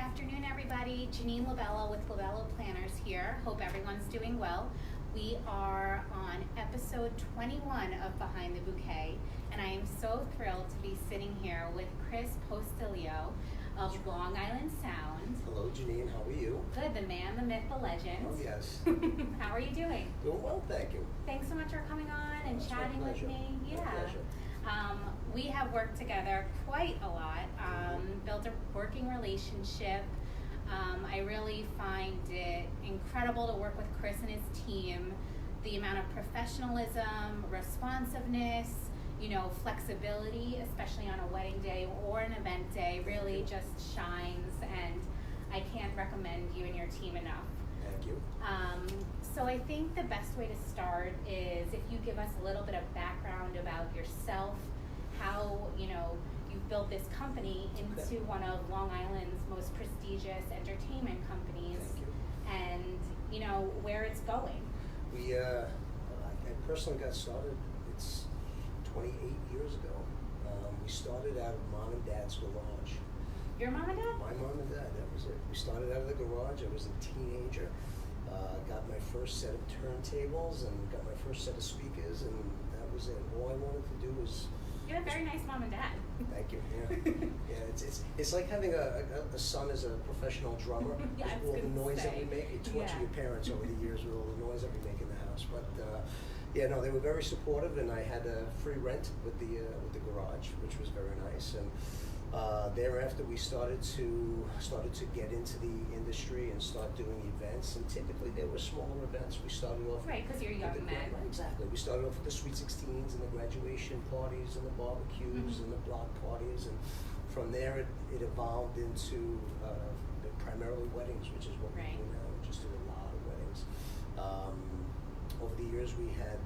afternoon, everybody. Janine Labella with Labella Planners here. Hope everyone's doing well. We are on episode 21 of Behind the Bouquet, and I am so thrilled to be sitting here with Chris Postilio of Long Island Sound. Hello, Janine. How are you? Good, the man, the myth, the legend. Oh, yes. How are you doing? Doing well, thank you. Thanks so much for coming on and It's chatting my with pleasure. me. My pleasure. We have worked together quite a lot, built a working relationship. I really find it incredible to work with Chris and his team. The amount of professionalism, responsiveness, flexibility, especially on a wedding day or an event day, really just shines, and I can't recommend you and your team enough. Thank you. So I think the best way to start is if you give us a little bit of background about yourself, how, you've built this company into one of Long Island's most prestigious entertainment companies. Thank you. And, where it's going. I personally got started, it's 28 years ago. We started out of Mom and Dad's garage. Your mom and dad? My mom and dad, that was it. We started out of the garage. I was a teenager. Got my first set of turntables and got my first set of speakers, and that was it. All I wanted to do was... You have a very nice mom and dad. Thank you. Yeah, yeah. It's like having a son as a professional drummer. Yeah, I was all the gonna noise that say. we make. You torture Yeah. your parents over the years with all the noise that we make in the house. But yeah, no, they were very supportive, and I had a free rent with the garage, which was very nice. And thereafter, we started to get into the industry and start doing events. And typically, they were smaller events. We started off Right, because you're a young man. Right, exactly. We started off with the Sweet 16s and the graduation parties and the barbecues and the block parties, and from there it evolved into primarily weddings, which is what we do now. We just do a lot of weddings. Over the years, we had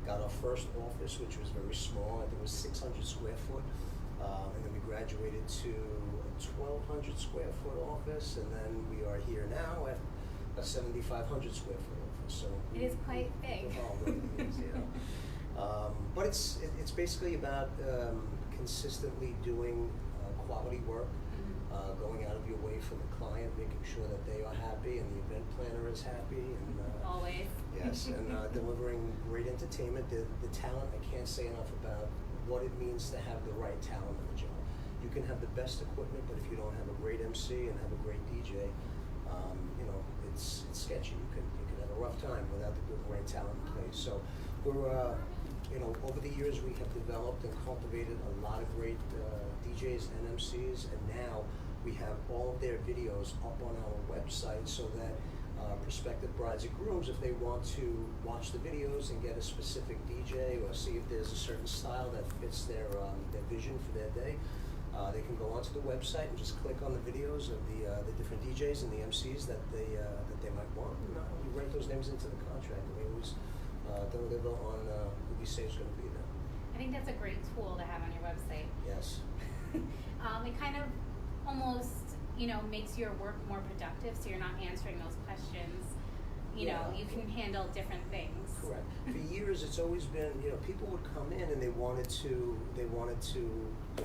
got our first office, which was very small. I think it was 600 square foot. And then we graduated to a 1,200 square foot office, and then we are here now at a 7,500 square foot office. So It is quite big. But it's basically about consistently doing quality work, going out of your way for the client, making sure that they are happy and the event planner is happy, and Always. yes, and delivering great entertainment. The talent, I can't say enough about what it means to have the right talent on the job. You can have the best equipment, but if you don't have a great MC and have a great DJ, it's sketchy. You can have a rough time without the good, right talent in place. So we're, over the years we have developed and cultivated a lot of great DJs and MCs, and now we have all of their videos up on our website so that prospective brides and grooms, if they want to watch the videos and get a specific DJ or see if there's a certain style that fits their vision for their day, they can go onto the website and just click on the videos of the different DJs and the MCs that they might want. And we write those names into the contract, and we always deliver on who we say is going to be there. I think that's a great tool to have on your website. Yes. It kind of almost, makes your work more productive, so you're not answering those questions. You can handle different things. Correct. For years, it's always been, people would come in and they wanted to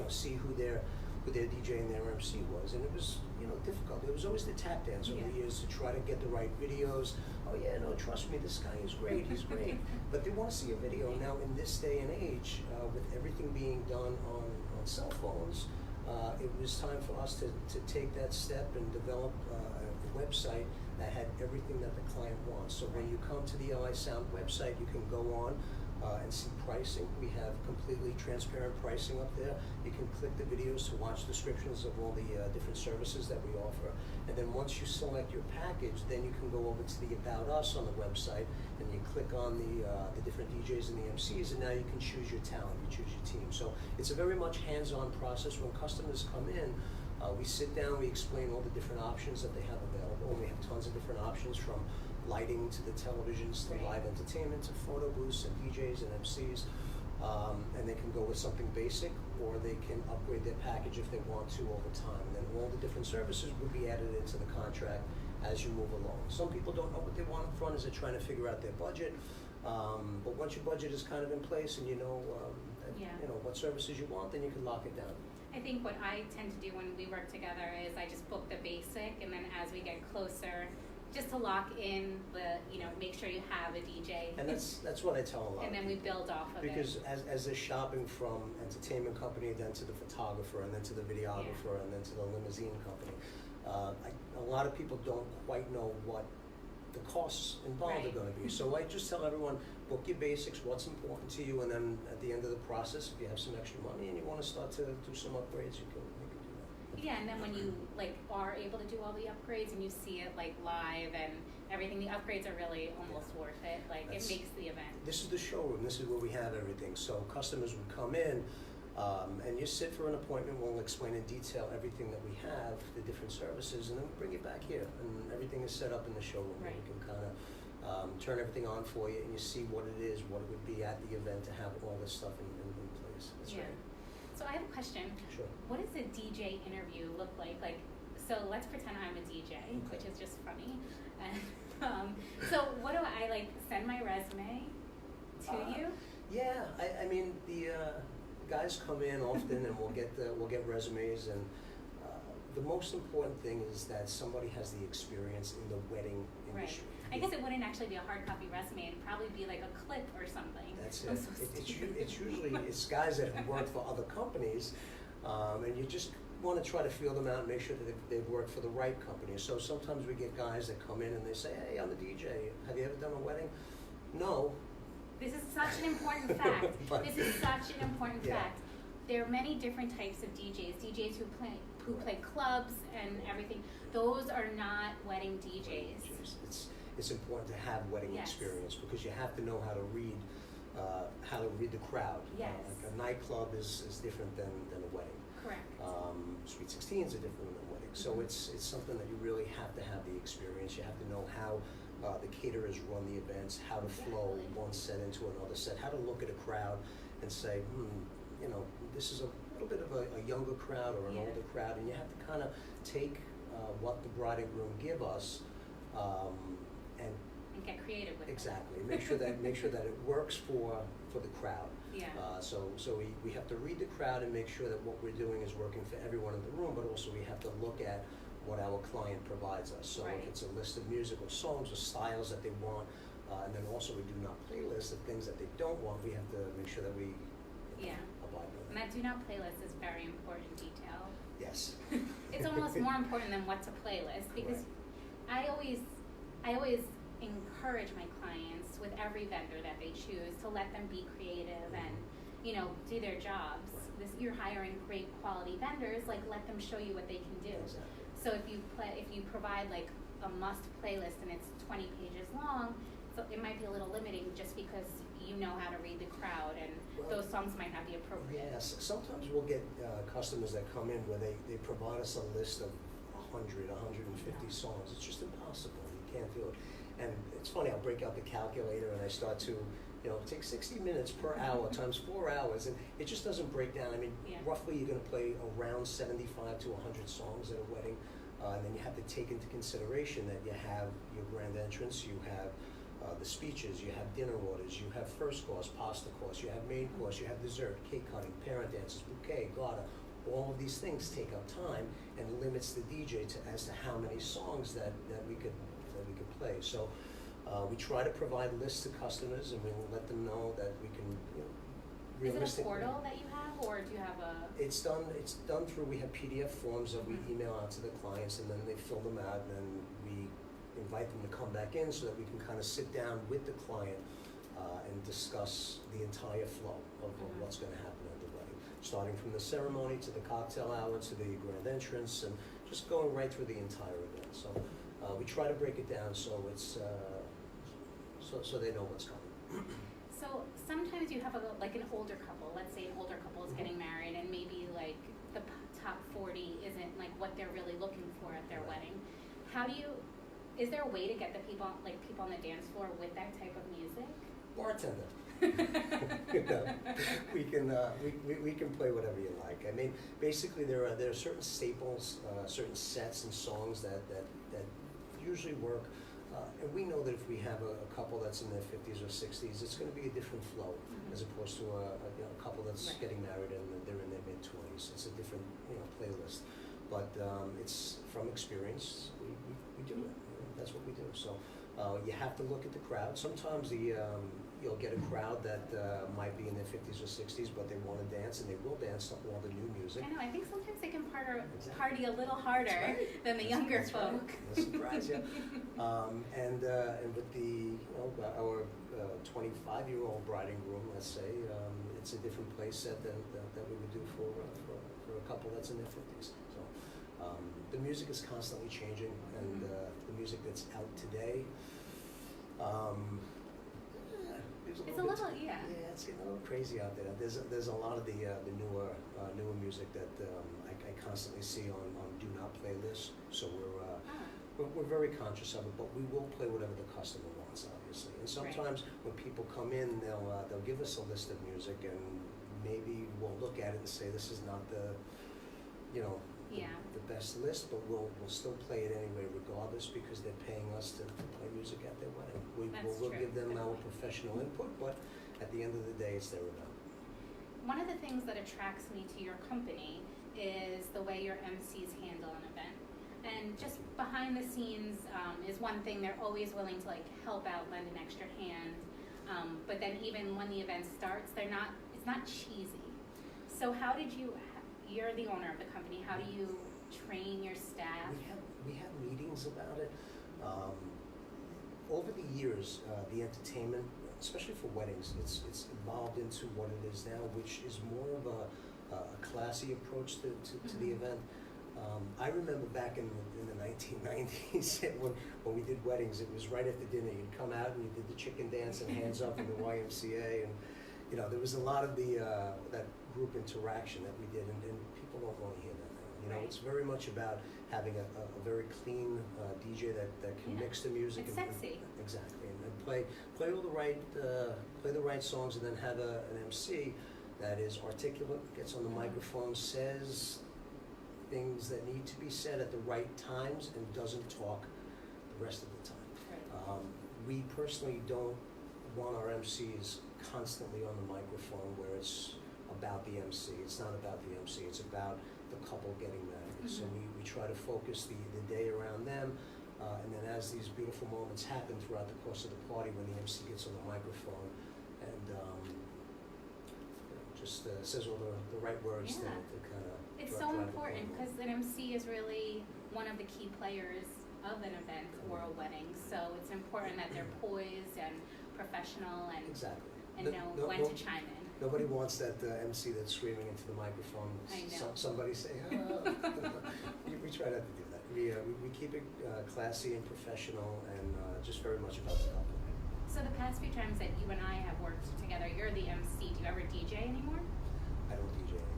see who their DJ and their MC was, and it was, difficult. It was always the tap dance over the years to try to get the right videos. Oh yeah, no, trust me, this guy is great, he's great. But they want to see a video. Now, in this day and age, with everything being done on cell phones, it was time for us to take that step and develop a website that had everything that the client wants. So when you come to the LI Sound website, you can go on and see pricing. We have completely transparent pricing up there. You can click the videos to watch descriptions of all the different services that we offer. And then once you select your package, then you can go over to the About Us on the website, and you click on the different DJs and the MCs, and now you can choose your talent, you choose your team. So it's a very much hands-on process. When customers come in, we sit down, we explain all the different options that they have available, and we have tons of different options, from lighting to the televisions to live entertainment to photo booths and DJs and MCs, and they can go with something basic, or they can upgrade their package if they want to over time. And then all the different services will be added into the contract as you move along. Some people don't know what they want up front as they're trying to figure out their budget, but once your budget is kind of in place and you know what services you want, then you can lock it down. I think what I tend to do when we work together is I just book the basic, and then as we get closer, just to lock in the, make sure you have a DJ. And that's what I tell a lot. And then we build off of it. Because as they're shopping from entertainment company, then to the photographer, and then to the videographer, and then to the limousine company, a lot of people don't quite know what the costs involved are going to be. So I just tell everyone, book your basics, what's important to you, and then at the end of the process, if you have some extra money and you want to start to do some upgrades, you can do that. Yeah, and then when you are able to do all the upgrades and you see it live and everything, the upgrades are really almost worth it. It makes the event. This is the showroom. This is where we have everything. So customers would come in, and you sit for an appointment. We'll explain in detail everything that we have, the different services, and then we bring it back here, and everything is set up in the showroom. Right. We can kind of turn everything on for you, and you see what it is, what it would be at the event to have all this stuff in place. That's right. So I have a question. Sure. What does a DJ interview look like? So let's pretend I'm a DJ, which is just funny. And so what do I send my resume to you? Yeah, I mean the guys come in often, and we'll get resumes, and the most important thing is that somebody has the experience in the wedding industry. Right. I guess it wouldn't actually be a hard copy resume. It'd probably be a clip or something. That's it. It's usually guys that have worked for other companies, and you just want to try to feel them out and make sure that they've worked for the right company. So sometimes we get guys that come in and they say, "Hey, I'm a DJ. Have you ever done a wedding?" No. This is such an important fact. This is such an important fact. There are many different types of DJs. DJs who play clubs and everything. Those are not wedding DJs. It's important to have wedding experience, because you have to know how to read the crowd. Yes. A nightclub is different than a wedding. Correct. Sweet 16s are different than a wedding. So it's something that you really have to have the experience. You have to know how the caterers run the events, how to flow one set into another set, how to look at a crowd and say, this is a little bit of a younger crowd or an older crowd, and you have to kind of take what the bride and groom give us and get creative with exactly. Make sure that it works for the crowd. Yeah. So we have to read the crowd and make sure that what we're doing is working for everyone in the room, but also we have to look at what our client provides us. So if it's a list of musical songs or styles that they want, and then also we do not playlist of things that they don't want, we have to make sure that we abide with And that do not playlist is very important detail. Yes. It's almost more important than what's a playlist, because I always encourage my clients with every vendor that they choose to let them be creative and do their jobs. You're hiring great quality vendors, let them show you what they can do. Exactly. So if you provide a must playlist and it's 20 pages long, so it might be a little limiting just because you know how to read the crowd, and those songs might not be appropriate. Yes, sometimes we'll get customers that come in where they provide us a list of 100, 150 songs. It's just impossible. You can't do it. And it's funny, I'll break out the calculator and I start to, take 60 minutes per hour times 4 hours, and it just doesn't break down. I mean, roughly you're going to play around 75 to 100 songs at a wedding, and then you have to take into consideration that you have your grand entrance, you have the speeches, you have dinner orders, you have first course, pasta course, you have main course, you have dessert, cake cutting, parent dances, bouquet, gala. All of these things take up time and limits the DJ as to how many songs that we could play. So we try to provide lists to customers, and we let them know that we can realistically. Is it a portal that you have, or do you have a? It's done through. We have PDF forms that we email out to the clients, and then they fill them out, and then we invite them to come back in so that we can kind of sit down with the client and discuss the entire flow of what's going to happen at the wedding, starting from the ceremony to the cocktail hour to the grand entrance, and just going right through the entire event. So we try to break it down so it's so they know what's coming. So sometimes you have an older couple. Let's say an older couple is getting married, and maybe the top 40 isn't what they're really looking for at their wedding. Is there a way to get the people on the dance floor with that type of music? Bartender. We can play whatever you like. I mean, basically there are certain staples, certain sets and songs that usually work. And we know that if we have a couple that's in their 50s or 60s, it's going to be a different flow as opposed to a couple that's getting married and they're in their mid 20s. It's a different, playlist. But it's from experience. We do it. That's what we do. So you have to look at the crowd. Sometimes you'll get a crowd that might be in their 50s or 60s, but they want to dance, and they will dance to all the new music. I know. I think sometimes they can party a little harder than the younger folk. Right. No surprise, yeah. And with the our 25-year-old bride and groom, let's say, it's a different play set that we would do for a couple that's in their 50s. So the music is constantly changing, and the music that's out today. It's a little, yeah. Yeah, it's getting a little crazy out there. There's a lot of the newer music that I constantly see on do not play lists. So we're very conscious of it, but we will play whatever the customer wants, obviously. And sometimes when people come in, they'll give us a list of music, and maybe we'll look at it and say this is not the best list, but we'll still play it anyway regardless, because they're paying us to play music at their wedding. We'll give them our professional input, but at the end of the day, it's their event. One of the things that attracts me to your company is the way your MCs handle an event. And just behind the scenes is one thing. They're always willing to help out, lend an extra hand. But then even when the event starts, it's not cheesy. So how did you're the owner of the company, how do you train your staff? We have meetings about it. Over the years, the entertainment, especially for weddings, it's evolved into what it is now, which is more of a classy approach to the event. I remember back in the 1990s when we did weddings, it was right after dinner. You'd come out and you did the chicken dance and hands up in the YMCA, and there was a lot of that group interaction that we did, and people don't want to hear that now. Right. It's very much about having a very clean DJ that can mix the music. It's sexy. Exactly, and play all the right songs, and then have an MC that is articulate, gets on the microphone, says things that need to be said at the right times, and doesn't talk the rest of the time. Right. We personally don't want our MCs constantly on the microphone where it's about the MC. It's not about the MC, it's about the couple getting married. So we try to focus the day around them, and then as these beautiful moments happen throughout the course of the party, when the MC gets on the microphone and just says all the right words to kind of. It's so important, because an MC is really one of the key players of an event or a wedding. So it's important that they're poised and professional and exactly. And know when to chime in. Nobody wants that MC that's screaming into the microphone. I know. Somebody say, oh. We try not to do that. We keep it classy and professional, and just very much about the couple. So the past few times that you and I have worked together, you're the MC. Do you ever DJ anymore? I don't DJ anymore.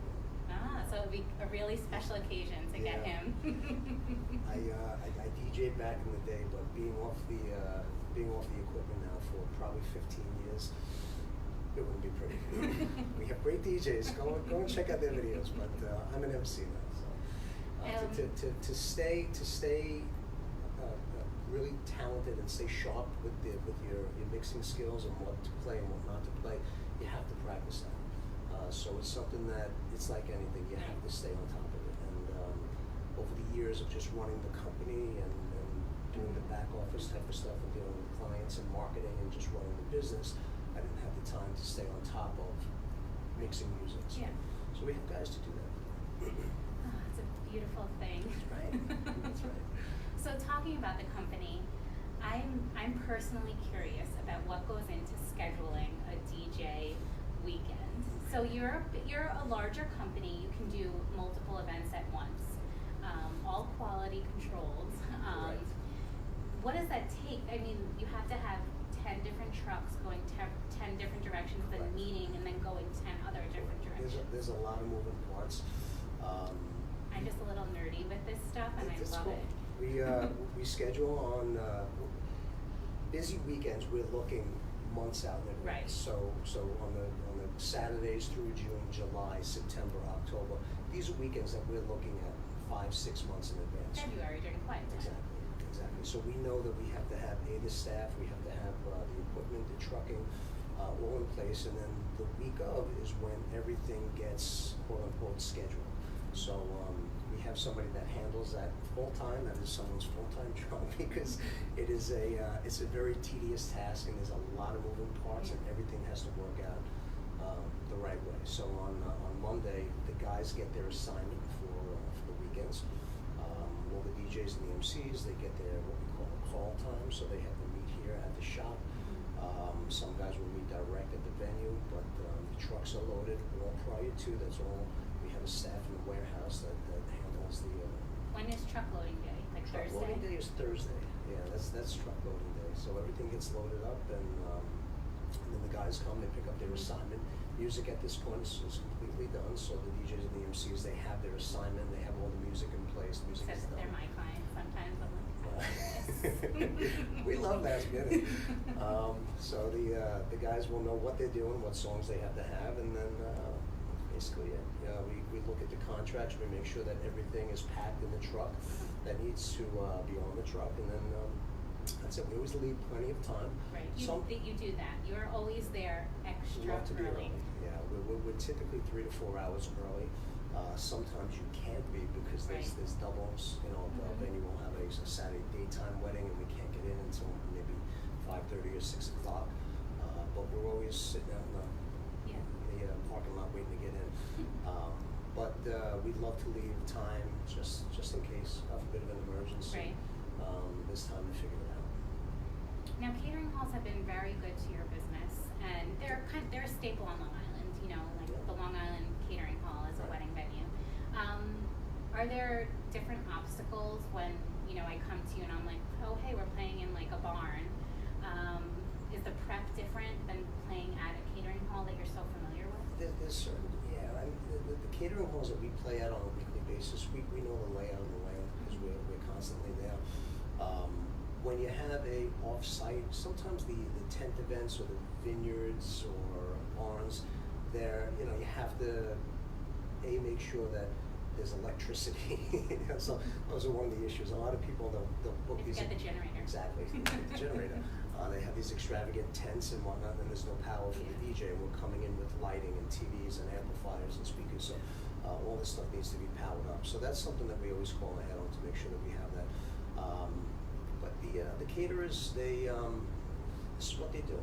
So it would be a really special occasion to get him. I DJ'd back in the day, but being off the equipment now for probably 15 years, it wouldn't be pretty. We have great DJs. Go and check out their videos. But I'm an MC now. So to stay really talented and stay sharp with your mixing skills and what to play and what not to play, you have to practice that. So it's something that it's like anything. You have to stay on top of it. And over the years of just running the company and doing the back office type of stuff and dealing with clients and marketing and just running the business, I didn't have the time to stay on top of mixing music. So we have guys to do that. It's a beautiful thing. That's right. That's right. So talking about the company, I'm personally curious about what goes into scheduling a DJ weekend. So you're a larger company. You can do multiple events at once, all quality controlled. Right. What does that take? I mean, you have to have 10 different trucks going 10 different directions, then meeting, and then going 10 other different directions. There's a lot of moving parts. I'm just a little nerdy with this stuff, and I love cool. it. We schedule on busy weekends. We're looking months out in advance. Right. So on the Saturdays through June, July, September, October, these are weekends that we're looking at 5-6 months in advance. February during quiet time. Exactly. So we know that we have to have the staff, we have to have the equipment, the trucking, all in place, and then the week of is when everything gets quote unquote scheduled. So we have somebody that handles that full time. That is someone's full time job because it's a very tedious task, and there's a lot of moving parts, and everything has to work out the right way. So on Monday, the guys get their assignment for the weekends. All the DJs and the MCs, they get their what we call a call time, so they have to meet here at the shop. Some guys will meet direct at the venue, but the trucks are loaded all prior to. That's all. We have a staff in the warehouse that handles the. When is truck loading day? Like truck Thursday? Loading day is Thursday. Yeah, that's truck loading day. So everything gets loaded up, and then the guys come. They pick up their assignment. Music at this point is completely done. So the DJs and the MCs, they have their assignment. They have all the music in place. The music is Except done. they're my clients. Sometimes I'm like. We love last minute. So the guys will know what they're doing, what songs they have to have, and then basically we look at the contracts. We make sure that everything is packed in the truck that needs to be on the truck, and then that's it. We always leave plenty of time. Right. You do that. You're always there extra love to be early. Yeah, we're typically 3 to 4 hours early. Sometimes you can't be because there's doubles. You know, a venue will have a Saturday daytime wedding, and we can't get in until maybe 5:30 or 6 o'clock. But we're always sitting out in the parking lot waiting to get in. But we'd love to leave time just in case of a bit of an emergency. Right. This time to figure it out. Now, catering halls have been very good to your business, and they're a staple on Long Island. You know, like the Long Island Catering Hall is a wedding venue. Are there different obstacles when I come to you and I'm like, oh hey, we're playing in like a barn? Is the prep different than playing at a catering hall that you're so familiar with? There's certain, the catering halls that we play at on a weekly basis, we know the layout of the land because we're constantly there. When you have a off-site, sometimes the tent events or the vineyards or barns, there, you have to make sure that there's electricity. So those are one of the issues. A lot of people they'll book these. Get the generator. Exactly, the generator. They have these extravagant tents and whatnot, and then there's no power for the DJ. We're coming in with lighting and TVs and amplifiers and speakers, so all this stuff needs to be powered up. So that's something that we always call ahead on to make sure that we have that. But the caterers, this is what they do.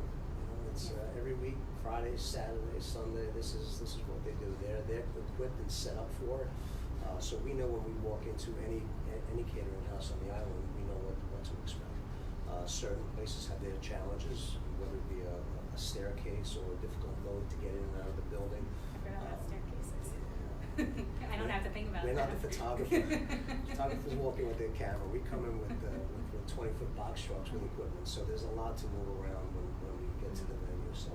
It's every week, Friday, Saturday, Sunday. This is what they do. They're equipped and set up for it. So we know when we walk into any catering house on the island, we know what to expect. Certain places have their challenges, whether it be a staircase or a difficult load to get in and out of the building. I forgot about staircases. I don't have to think about We're that. not the photographer. Photographers walking with their camera. We come in with 20-foot box trucks with equipment. So there's a lot to move around when we get to the venue. So,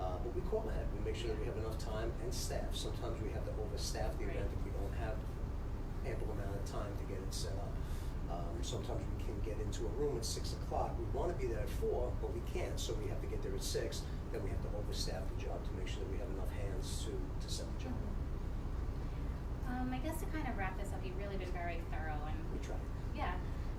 but we call ahead. We make sure that we have enough time and staff. Sometimes we have to overstaff the event if we don't have ample amount of time to get it set up. Sometimes we can get into a room at 6 o'clock. We want to be there at 4, but we can't. So we have to get there at 6. Then we have to overstaff the job to make sure that we have enough hands to set the job. I guess to kind of wrap this up, you've really been very thorough and We try. yeah.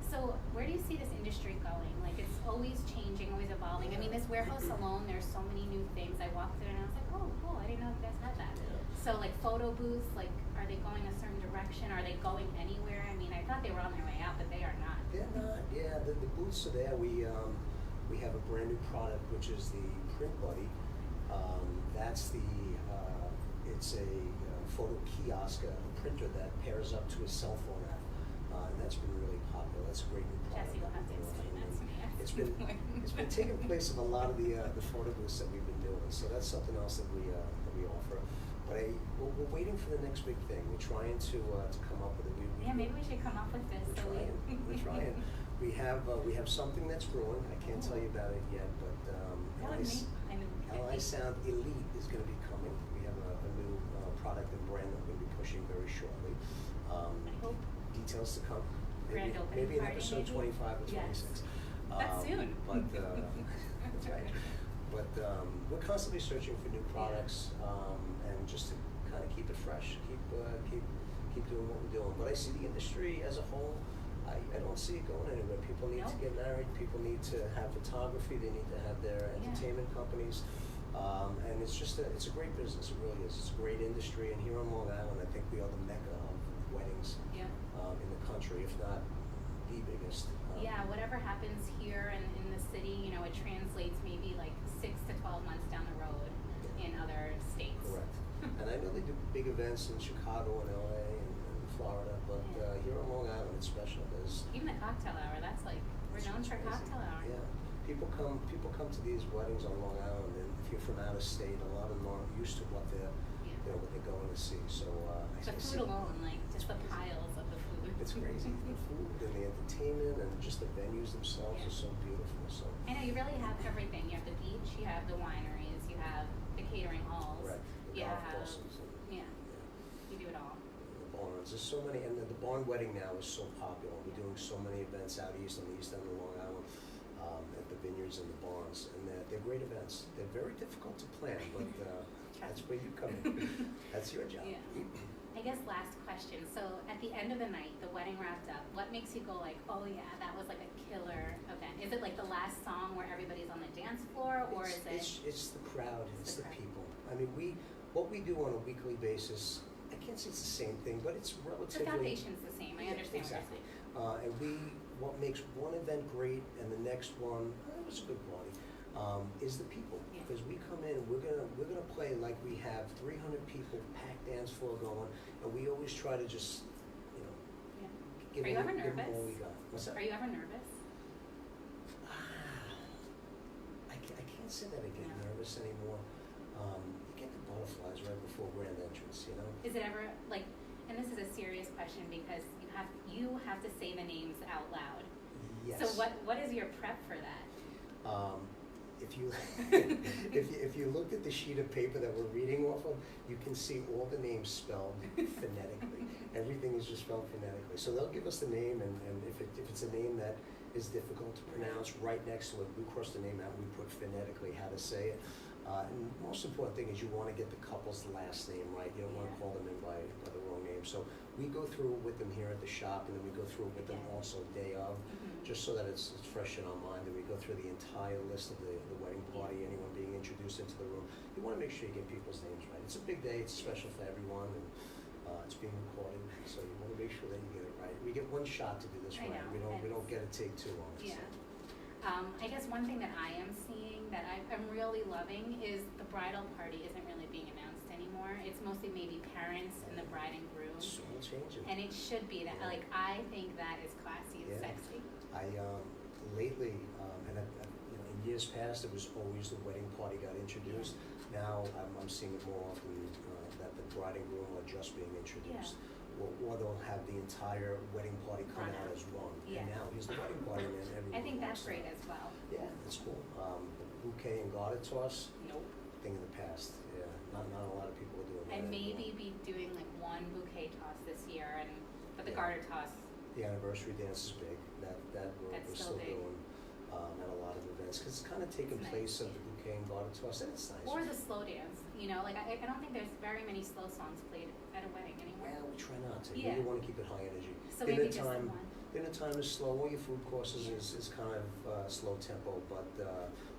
So where do you see this industry going? Like it's always changing, always evolving. I mean, this warehouse alone, there's so many new things. I walked through and I was like, oh, cool. I didn't know you guys had that. Yeah. So like photo booths, like are they going a certain direction? Are they going anywhere? I mean, I thought they were on their way out, but they are not. They're not. Yeah, the booths are there. We have a brand new product, which is the Print Buddy. That's it's a photo kiosk, a printer that pairs up to a cell phone app, and that's been really popular. That's a great new product. Jesse will have to explain that to me. It's been taking place of a lot of the photo booths that we've been doing. So that's something else that we offer. But we're waiting for the next big thing. We're trying to come up with a new. Maybe we should come up with this. We're trying. We have something that's brewing. I can't tell you about it yet, but LI Sound Elite is going to be coming. We have a new product and brand that we're going to be pushing very shortly. I hope. Details to come. Grand opening Maybe in party, episode maybe? 25 or 26. Yes. That's soon. But that's right. But we're constantly searching for new products, and just to kind of keep it fresh, keep doing what we're doing. But I see the industry as a whole. I don't see it going anywhere. People need to get married. People need to have photography. They need to have their entertainment companies. And it's just it's a great business. It really is. It's a great industry, and here on Long Island, I think we are the mecca of weddings in the country, if not the biggest. Whatever happens here in the city, you know, it translates maybe like 6 to 12 months down the road in other states. Correct. And I know they do big events in Chicago and LA and Florida, but here on Long Island, it's special. There's even the cocktail hour. That's like we're known for cocktail hour. Yeah. People come to these weddings on Long Island, and if you're from out of state, a lot of them aren't used to what they're what they're going to see. So the food alone, like just the piles of the food. It's crazy. The food and the entertainment and just the venues themselves are so beautiful. So I know you really have everything. You have the beach, you have the wineries, you have the catering halls. Right. The golf courses. You do it all. The barns. There's so many, and the barn wedding now is so popular. We're doing so many events out east on the east end of Long Island. At the vineyards and the barns, and they're great events. They're very difficult to plan, but that's where you come in. That's your job. Yeah. I guess last question. So at the end of the night, the wedding wrapped up, what makes you go like, oh yeah, that was like a killer event? Is it like the last song where everybody's on the dance floor, or is it? It's the crowd. It's the people. I mean, what we do on a weekly basis. I can't say it's the same thing, but it's relatively. The foundation's the same. I understand exactly. And what makes one event great and the next one, it was a good party, is the people. Because we come in, we're gonna play like we have 300 people, packed dance floor going, and we always try to just, give Are you ever them nervous? all we got. What's that? Are you ever nervous? I can't say that I get nervous anymore. You get the butterflies right before grand entrance, you know. Is it ever like? And this is a serious question because you have to say the names out loud. Yes. So what is your prep for that? If you if you looked at the sheet of paper that we're reading off of, you can see all the names spelled phonetically. Everything is just spelled phonetically. So they'll give us the name, and if it's a name that is difficult to pronounce, right next to it, we cross the name out and we put phonetically how to say it. And the most important thing is you want to get the couple's last name right. You don't want to call them in by the wrong name. So we go through it with them here at the shop, and then we go through it with them also day of, just so that it's fresh in our mind. And we go through the entire list of the wedding party, anyone being introduced into the room. You want to make sure you get people's names right. It's a big day. It's special for everyone, and it's being recorded. So you want to make sure that you get it right. We get one shot to do this right. We don't get to take too long. Yeah. I guess one thing that I am seeing that I'm really loving is the bridal party isn't really being announced anymore. It's mostly maybe parents and the bride and groom. It's all changing. And it should be that. Like, I think that is classy and sexy. I lately, in years past, it was always the wedding party got introduced. Now I'm seeing it more often that the bride and groom are just being introduced. Or they'll have the entire wedding party come out as one. And now here's the wedding party, and everyone. I think that's great as well. Yeah, that's cool. Bouquet and garter toss. Nope. Thing of the past. Yeah, not a lot of people are doing that. And maybe be doing like one bouquet toss this year, but the garter toss. The anniversary dance is big. That we're still doing at a lot of events because it's kind of taking place of the bouquet and garter toss, and it's nice. Or the slow dance. Like I don't think there's very many slow songs played at a wedding anymore. Yeah, we try not to. Yeah. We want to keep it high energy. So maybe just one. Dinner time is slow. All your food courses is kind of slow tempo, but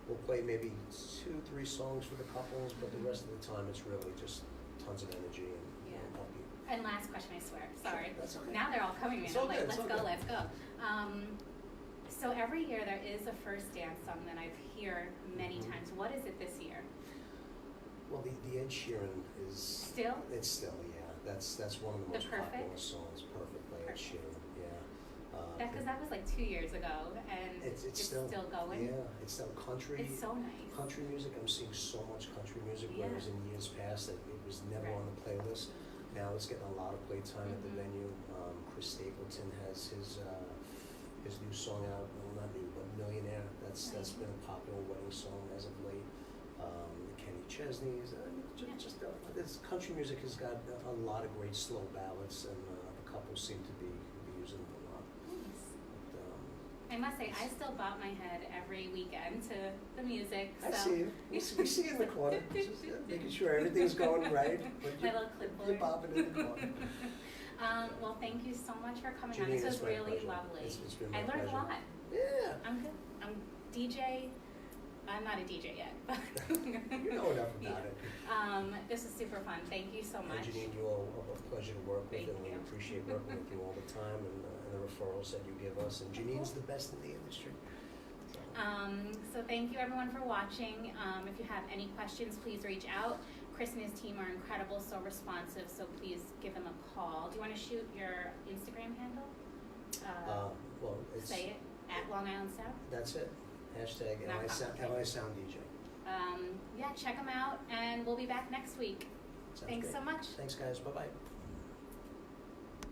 we'll play maybe 2-3 songs for the couples, but the rest of the time it's really just tons of energy and upbeat. And last question, I swear. Sorry. That's okay. Now they're all coming in. I'm like, let's go. So every year there is a first dance song that I've heard many times. What is it this year? Well, the Ed Sheeran is still. It's still, yeah. That's one of the most popular songs. Perfect by Ed Sheeran. Yeah. Because that was like 2 years ago, and it's still going. Yeah, it's still country. It's so nice. Country music. I'm seeing so much country music. Whereas in years past, it was never on the playlist. Now it's getting a lot of playtime at the venue. Chris Stapleton has his new song out. Well, not new, but Millionaire. That's been a popular wedding song as of late. Kenny Chesney's. This country music has got a lot of great slow ballads, and the couples seem to be using them a lot. Nice. But, I must say, I still bob my head every weekend to the music. I see you. We see you in the corner, just making sure everything's going right. My little clipboard. You're bobbing in the corner. Well, thank you so much for coming Janine, on. This was really pleasure. lovely. It's been my I learned pleasure. a lot. Yeah. I'm good. I'm DJ. I'm not a DJ yet, but You know enough about it. This is super fun. Thank you so much. And Janine, you all are a pleasure to work with, Thank and we you. appreciate working with you all the time, and the referrals that you give us. And Janine's the best in the industry. So thank you everyone for watching. If you have any questions, please reach out. Chris and his team are incredible, so responsive, so please give them a call. Do you want to shoot your Instagram handle? Well, it's, Say it, at Long Island South. that's it. Hashtag Not LI Sound DJ. Yeah, check them out, and we'll be back next week. Sounds Thanks great. so much. Thanks, guys. Bye-bye.